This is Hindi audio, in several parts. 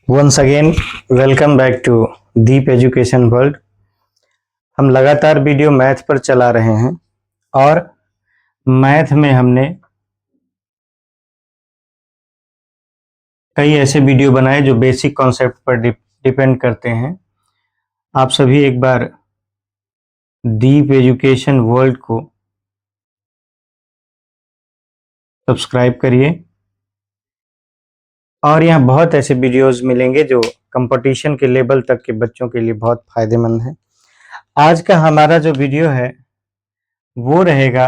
Once again welcome back to Deep education world. हम लगातार वीडियो मैथ पर चला रहे हैं और मैथ में हमने कई ऐसे वीडियो बनाए जो बेसिक कॉन्सेप्ट पर डिपेंड करते हैं। आप सभी एक बार दीप एजुकेशन वर्ल्ड को सब्सक्राइब करिए और यहाँ बहुत ऐसे वीडियोस मिलेंगे जो कंपटीशन के लेवल तक के बच्चों के लिए बहुत फायदेमंद है। आज का हमारा जो वीडियो है वो रहेगा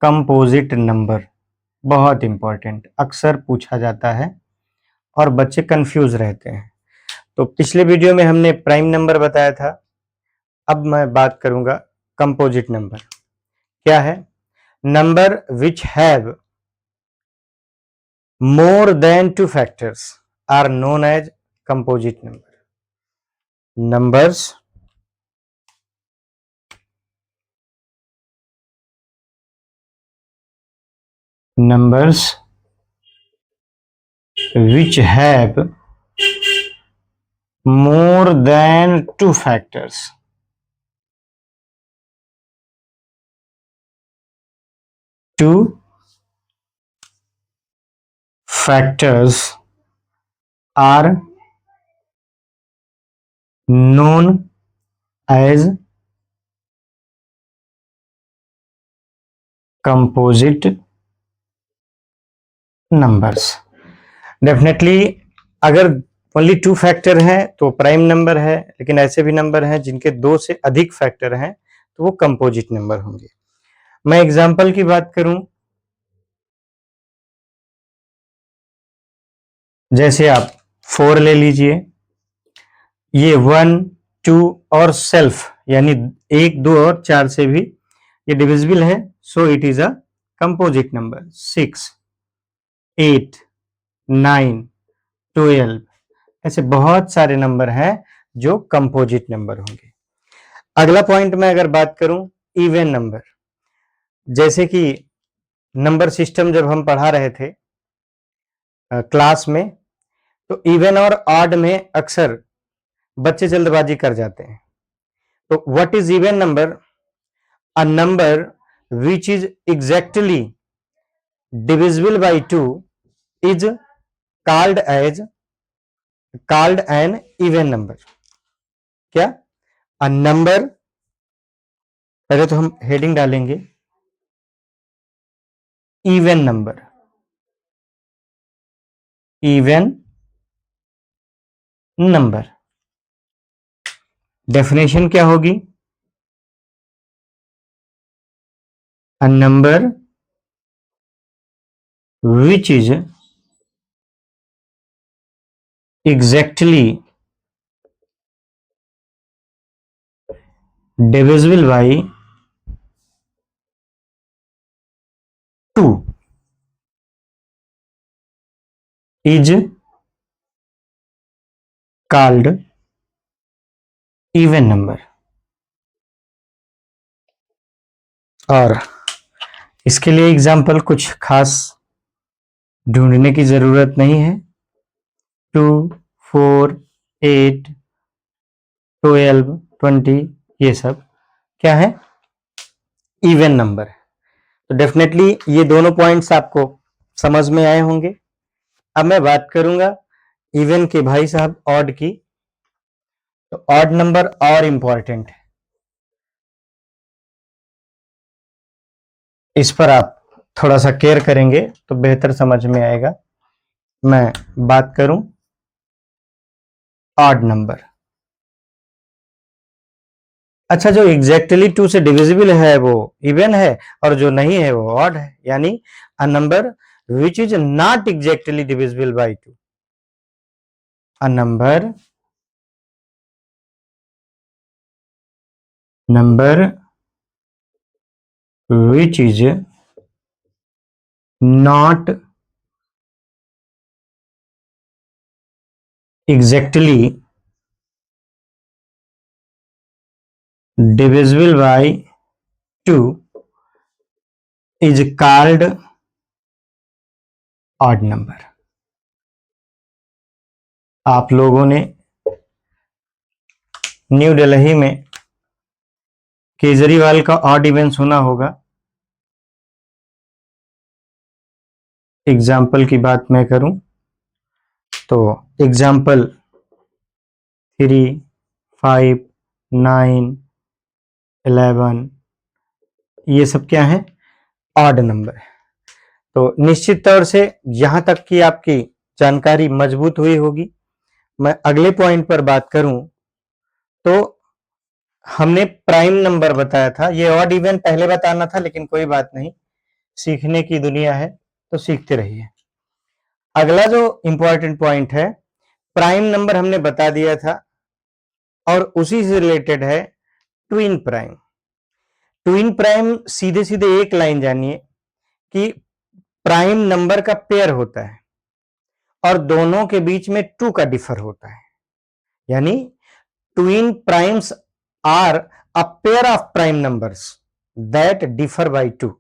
कंपोजिट नंबर। बहुत इंपॉर्टेंट, अक्सर पूछा जाता है और बच्चे कंफ्यूज रहते हैं। तो पिछले वीडियो में हमने प्राइम नंबर बताया था, अब मैं बात करूंगा कंपोजिट नंबर। क्या है? Number which have more than two factors are known as composite number. Numbers which have more than two factors are known as composite numbers. Definitely अगर ओनली टू फैक्टर है तो प्राइम नंबर है, लेकिन ऐसे भी नंबर हैं जिनके दो से अधिक फैक्टर हैं तो वो कंपोजिट नंबर होंगे। मैं एग्जांपल की बात करूं, जैसे आप 4 ले लीजिए, ये 1, 2 और सेल्फ यानी 1, 2 और 4 से भी ये डिविजिबल है, so it is a composite number. 6, 8, 9, 12 ऐसे बहुत सारे नंबर हैं जो कंपोजिट नंबर होंगे। अगला पॉइंट में अगर बात करूं इवन नंबर, जैसे कि नंबर सिस्टम जब हम पढ़ा रहे थे क्लास में, तो इवन और ऑड में अक्सर बच्चे जल्दबाजी कर जाते हैं। तो what is even number? A number which is exactly divisible by 2 is called an even number. क्या? अ नंबर, पहले तो हम हेडिंग डालेंगे even number. Even number definition क्या होगी? A number which is exactly divisible by 2 is called even number। और इसके लिए एग्जाम्पल कुछ खास ढूंढने की जरूरत नहीं है। 2, 4, 8, 12, 20 ये सब क्या है? Even number. तो डेफिनेटली ये दोनों पॉइंट्स आपको समझ में आए होंगे। अब मैं बात करूंगा इवन के भाई साहब ऑड की। तो ऑड नंबर और इंपॉर्टेंट है, इस पर आप थोड़ा सा केयर करेंगे तो बेहतर समझ में आएगा। मैं बात करूं ऑड नंबर। अच्छा, जो एग्जैक्टली 2 से डिविजिबल है वो इवन है और जो नहीं है वो ऑड है, यानी a number which is not exactly divisible by 2। A number which is not exactly divisible by 2 is called odd number। आप लोगों ने न्यू दिल्ली में केजरीवाल का ऑड इवन सुना होगा। एग्जाम्पल की बात मैं करूं तो एग्जाम्पल 3, 5, 9, 11 ये सब क्या है, ऑड नंबर है। तो निश्चित तौर से यहां तक की आपकी जानकारी मजबूत हुई होगी। मैं अगले पॉइंट पर बात करूं तो हमने प्राइम नंबर बताया था, ये ऑड इवन पहले बताना था लेकिन कोई बात नहीं, सीखने की दुनिया है तो सीखते रहिए। अगला जो इंपॉर्टेंट पॉइंट है, प्राइम नंबर हमने बता दिया था और उसी से रिलेटेड है ट्विन प्राइम। ट्विन प्राइम सीधे सीधे एक लाइन जानिए कि प्राइम नंबर का पेयर होता है और दोनों के बीच में 2 का डिफर होता है, यानी twin primes are a pair of prime numbers that differ by 2।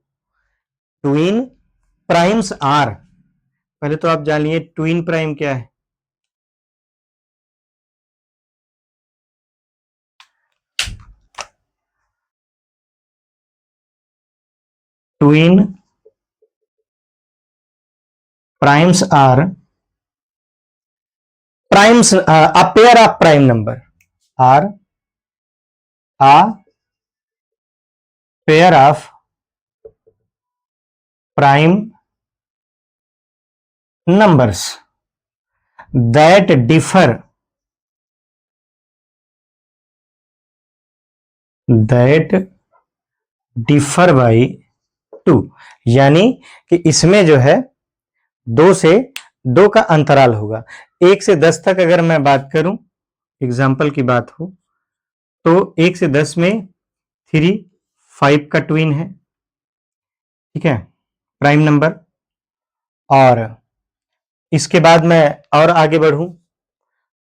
Twin primes are, पहले तो आप जानिए ट्विन प्राइम क्या है। Twin primes are primes a pair of prime number are a pair of prime numbers that differ by 2, यानी कि इसमें जो है 2 से 2 का अंतराल होगा। 1 से 10 तक अगर मैं बात करूं, एग्जाम्पल की बात हो तो 1 से 10 में 3, 5 का ट्विन है, ठीक है, प्राइम नंबर। और इसके बाद मैं और आगे बढ़ूं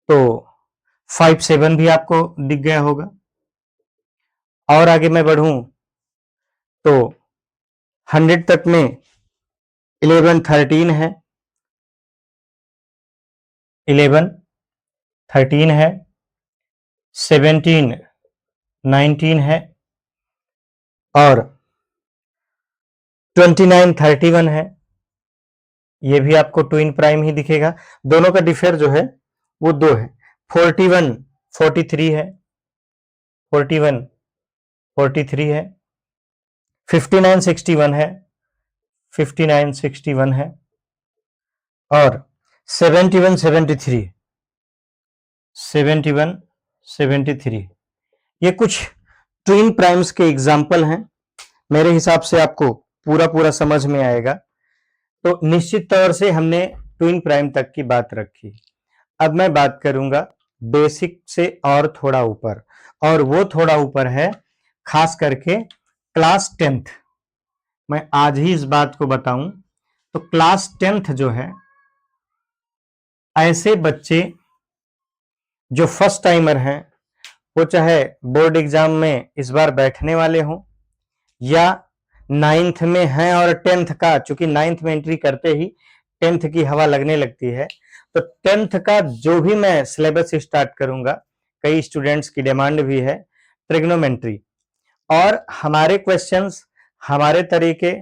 तो 5, 7 भी आपको दिख गया होगा। और आगे मैं बढ़ूं तो 100 तक में 11, 13 है, 11, 13 है, 17, 19 है और 29, 31 है। ये भी आपको ट्विन प्राइम ही दिखेगा। दोनों का डिफर जो है वो 2 है। 41, 43 है, 41, 43 है। 59, 61 है, 59, 61 है और 71, 73, 71, 73 ये कुछ ट्विन प्राइम्स के एग्जाम्पल हैं। मेरे हिसाब से आपको पूरा पूरा समझ में आएगा। तो निश्चित तौर से हमने ट्विन प्राइम तक की बात रखी। अब मैं बात करूंगा बेसिक से और थोड़ा ऊपर, और वो थोड़ा ऊपर है खास करके क्लास 10th। मैं आज ही इस बात को बताऊं तो क्लास 10th जो है, ऐसे बच्चे जो फर्स्ट टाइमर हैं, वो चाहे बोर्ड एग्जाम में इस बार बैठने वाले हों या 9th में हैं और 10th का, चूंकि 9th में एंट्री करते ही 10th की हवा लगने लगती है, तो 10th का जो भी मैं सिलेबस स्टार्ट करूंगा, कई स्टूडेंट्स की डिमांड भी है ट्रिग्नोमेट्री, और हमारे क्वेश्चंस हमारे तरीके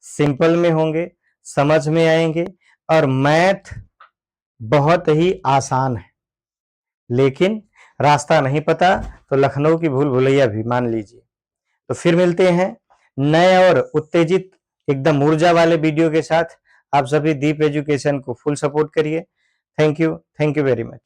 सिंपल में होंगे, समझ में आएंगे और मैथ बहुत ही आसान है। लेकिन रास्ता नहीं पता तो लखनऊ की भूल भुलैया भी मान लीजिए। तो फिर मिलते हैं नए और उत्तेजित एकदम ऊर्जा वाले वीडियो के साथ। आप सभी दीप एजुकेशन को फुल सपोर्ट करिए। Thank you very much.